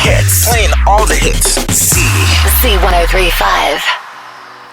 hits. Playing all the hits. Z1035.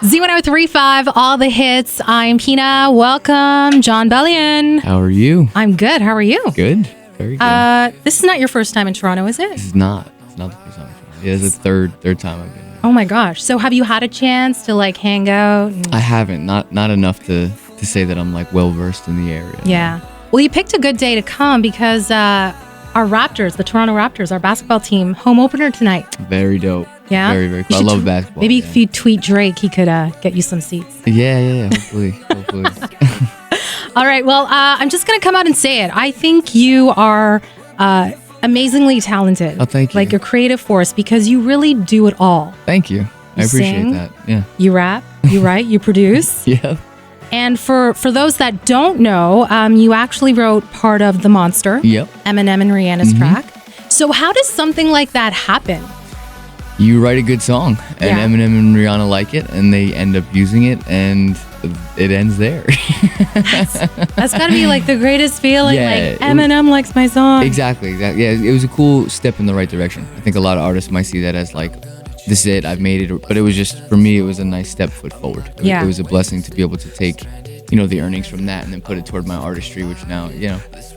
Z1035, all the hits. I'm Pina. Welcome, Jon Bellion. How are you? I'm good. How are you? Good. Very good. This is not your first time in Toronto, is it? This is not. It's not the first time. Yeah, it's the third time I've been here. Oh my gosh. So have you had a chance to like hang out? I haven't. Not enough to say that I'm like well versed in the area. Yeah. Well, you picked a good day to come because our Raptors, the Toronto Raptors, our basketball team, home opener tonight. Very dope. Yeah. Very, very cool. I love basketball. Maybe if you tweet Drake, he could get you some seats. Yeah. Hopefully. All right. Well, I'm just going to come out and say it. I think you are amazingly talented. Oh, thank you. Like a creative force because you really do it all. Thank you. I appreciate sing, that. Yeah. You rap, you write, you produce. Yeah. And for those that don't know, you actually wrote part of The Monster. Yep. Eminem and Rihanna's track. So how does something like that happen? You write a good song, and Eminem and Rihanna like it, and they end up using it, and it ends there. That's got to be like the greatest feeling. Yeah, like Eminem likes my song. Exactly. Yeah, it was a cool step in the right direction. I think a lot of artists might see that as like, this is it, I've made it. But it was just, for me, it was a nice step foot forward. It was a blessing to be able to take, the earnings from that and then put it toward my artistry, which now,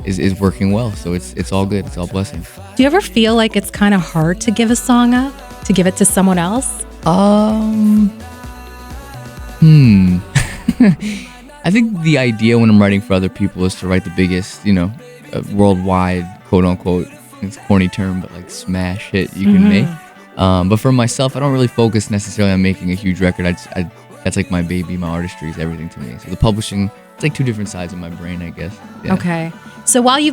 is working well. So it's all good. It's all blessings. Do you ever feel like it's kind of hard to give a song up, to give it to someone else? I think the idea when I'm writing for other people is to write the biggest, worldwide, quote unquote, it's a corny term, but like smash hit you can make. But for myself, I don't really focus necessarily on making a huge record. That's like my baby. My artistry is everything to me. So the publishing, it's like two different sides of my brain, I guess. Yeah. Okay. So while you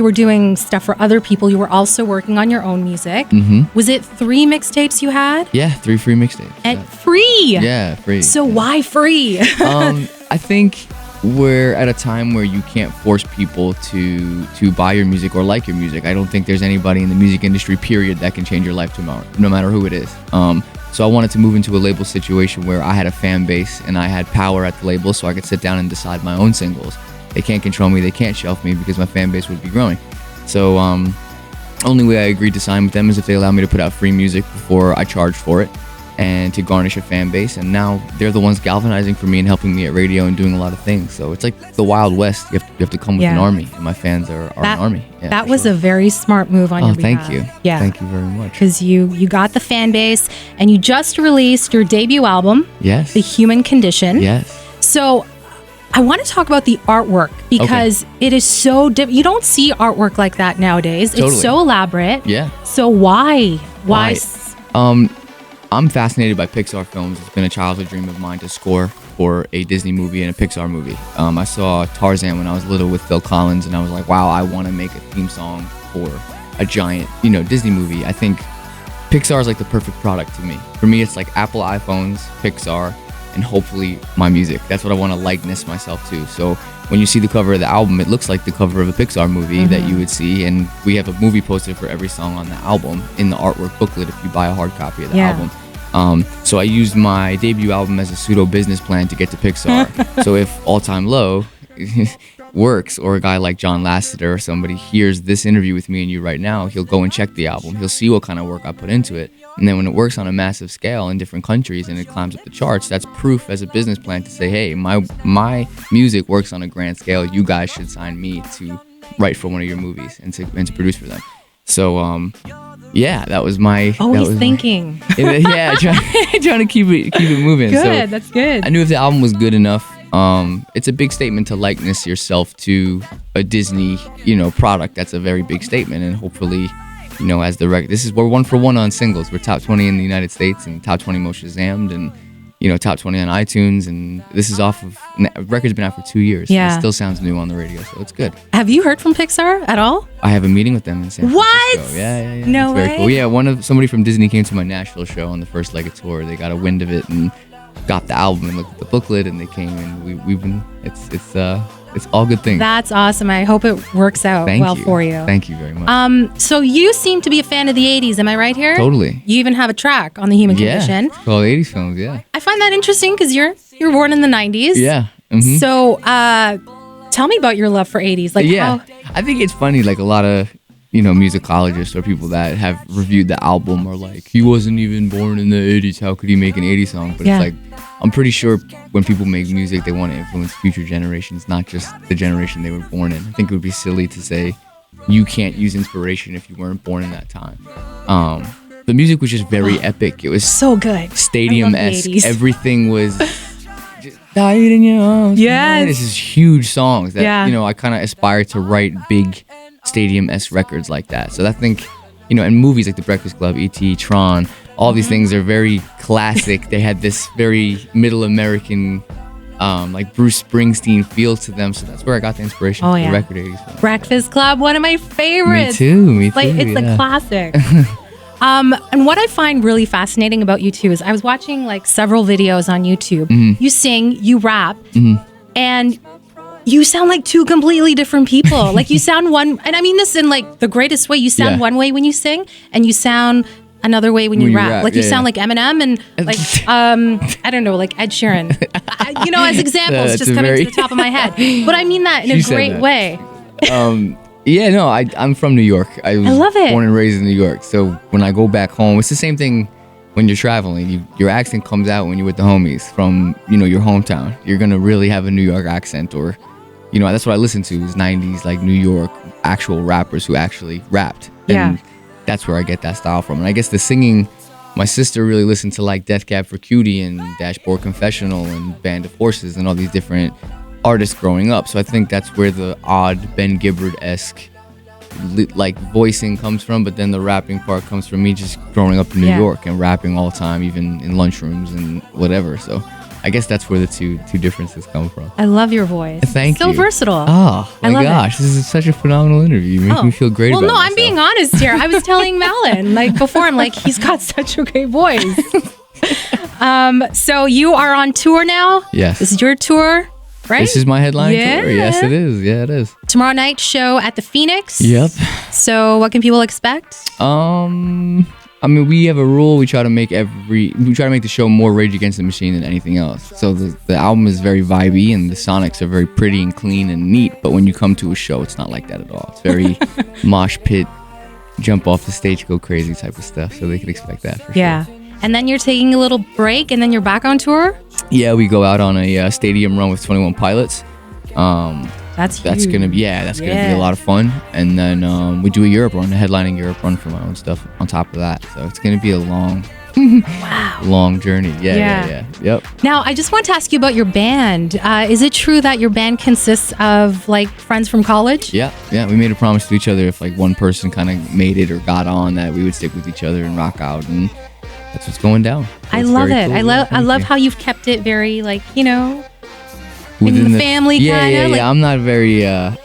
were doing stuff for other people, you were also working on your own music. Was it 3 mixtapes you had? Yeah, 3 free mixtapes. And free? Yeah, free. So why free? I think we're at a time where you can't force people to buy your music or like your music. I don't think there's anybody in the music industry, period, that can change your life tomorrow, no matter who it is. So I wanted to move into a label situation where I had a fan base and I had power at the label so I could sit down and decide my own singles. They can't control me, they can't shelf me because my fan base would be growing. So only way I agreed to sign with them is if they allow me to put out free music before I charged for it and to garnish a fan base. And now they're the ones galvanizing for me and helping me at radio and doing a lot of things. So it's like the Wild West. You have to come with an army, and my fans are an army. Yeah, that was a very smart move on your behalf. Thank you. Yeah. Thank you very much. Because you got the fan base and you just released your debut album, Yes. The Human Condition. Yes. So I want to talk about the artwork because it is so you don't see artwork like that nowadays. Totally. It's so elaborate. Yeah. So why? I'm fascinated by Pixar films. It's been a childhood dream of mine to score for a Disney movie and a Pixar movie. I saw Tarzan when I was little with Phil Collins, and I was like, wow, I want to make a theme song for a giant, Disney movie. I think Pixar is like the perfect product to me. For me, it's like Apple iPhones, Pixar, and hopefully my music. That's what I want to likeness myself to. So when you see the cover of the album, it looks like the cover of a Pixar movie that you would see. And we have a movie poster for every song on the album in the artwork booklet if you buy a hard copy of the album. So I used my debut album as a pseudo business plan to get to Pixar. So if All Time Low works, or a guy like John Lasseter or somebody hears this interview with me and you right now, he'll go and check the album. He'll see what kind of work I put into it. And then when it works on a massive scale in different countries and it climbs up the charts, that's proof as a business plan to say, hey, my music works on a grand scale. You guys should sign me to write for one of your movies and to produce for them. So, that was my... Always thinking. Trying to keep it moving. Good, that's good. I knew if the album was good enough, it's a big statement to likeness yourself to a Disney, product. That's a very big statement, and hopefully, as the record, we're 1 for 1 on singles. We're top 20 in the United States and top 20 most Shazammed, and top 20 on iTunes, and this is off of record's been out for 2 years. Yeah, it still sounds new on the radio, so it's good. Have you heard from Pixar at all? I have a meeting with them in San Francisco. What? Yeah. No way. Very cool. Yeah, somebody from Disney came to my Nashville show on the first leg of tour. They got a wind of it and got the album and looked at the booklet, and they came, and we've been. It's all good things. That's awesome. I hope it works out for you. Thank you very much. So you seem to be a fan of the 80s. Am I right here? Totally. You even have a track on The Human Condition. Yeah, it's called 80s films, yeah. I find that interesting because you're born in the 90s. Yeah. Mm-hmm. So tell me about your love for 80s. I think it's funny, like a lot of, musicologists or people that have reviewed the album are like, he wasn't even born in the 80s. How could he make an 80s song? But it's like, I'm pretty sure when people make music, they want to influence future generations, not just the generation they were born in. I think it would be silly to say you can't use inspiration if you weren't born in that time. The music was just very epic. It was so good. Stadium-esque. Everything was just died in your arms. Yes. This is huge songs that, I kind of aspire to write big stadium-esque records like that. So I think, and movies like The Breakfast Club, E.T., Tron, all these things are very classic. They had this very middle American, like Bruce Springsteen feel to them. So that's where I got the inspiration for the record 80s. Breakfast Club, one of my favorites. Me too. Like, it's a classic. And what I find really fascinating about you too is I was watching like several videos on YouTube. You sing, you rap, and you sound like two completely different people. Like you sound one, and I mean this in like the greatest way. You sound one way when you sing, and you sound another way when you rap. Like you sound like Eminem and like I don't know, like Ed Sheeran. As examples just coming to the top of my head. But I mean that in a great way. I'm from New York. I love it. Born and raised in New York. So when I go back home, it's the same thing when you're traveling. Your accent comes out when you're with the homies from, your hometown. You're going to really have a New York accent, or, that's what I listen to is 90s, like New York actual rappers who actually rapped. And that's where I get that style from. And I guess the singing, my sister really listened to like Death Cab for Cutie and Dashboard Confessional and Band of Horses and all these different artists growing up. So I think that's where the odd Ben Gibbard-esque like voicing comes from, but then the rapping part comes from me just growing up in New York and rapping all the time, even in lunchrooms and whatever. So I guess that's where the two differences come from. I love your voice. Thank you. So versatile. Oh my gosh, this is such a phenomenal interview. You make me feel great. Well, about I'm being honest here. I was telling Malin like before, I'm like, he's got such a great voice. So you are on tour now? Yes. This is your tour. Right? This is my headline tour. Yes, it is. Yeah, it is. Tomorrow night show at the Phoenix. Yep. So what can people expect? I mean, we have a rule. We try to make the show more Rage Against the Machine than anything else. So the album is very vibey and the sonics are very pretty and clean and neat. But when you come to a show, it's not like that at all. It's very mosh pit, jump off the stage, go crazy type of stuff. So they can expect that for sure. And then you're taking a little break and then you're back on tour? Yeah, we go out on a stadium run with 21 Pilots. That's gonna be a lot of fun. And then we do a Europe run, a headlining Europe run for my own stuff on top of that. So it's gonna be a long long journey. Yeah. Yep. Now I just want to ask you about your band. Is it true that your band consists of like friends from college? Yeah. We made a promise to each other if like one person kind of made it or got on, that we would stick with each other and rock out, and that's what's going down. So I love it. Cool. I love how you've kept it very like, in the family kind of. Yeah. I'm not very, I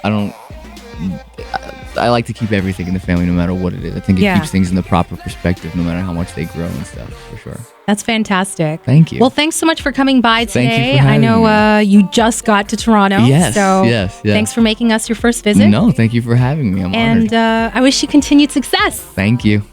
like to keep everything in the family no matter what it is. I think it keeps things in the proper perspective no matter how much they grow and stuff, for sure. That's fantastic. Thank you. Well, thanks so much for coming by today. Thank you for having me. You just got to Toronto. Yes, so yes. Thanks for making us your first visit. No, thank you for having me. I'm honored. And I wish you continued success. Thank you.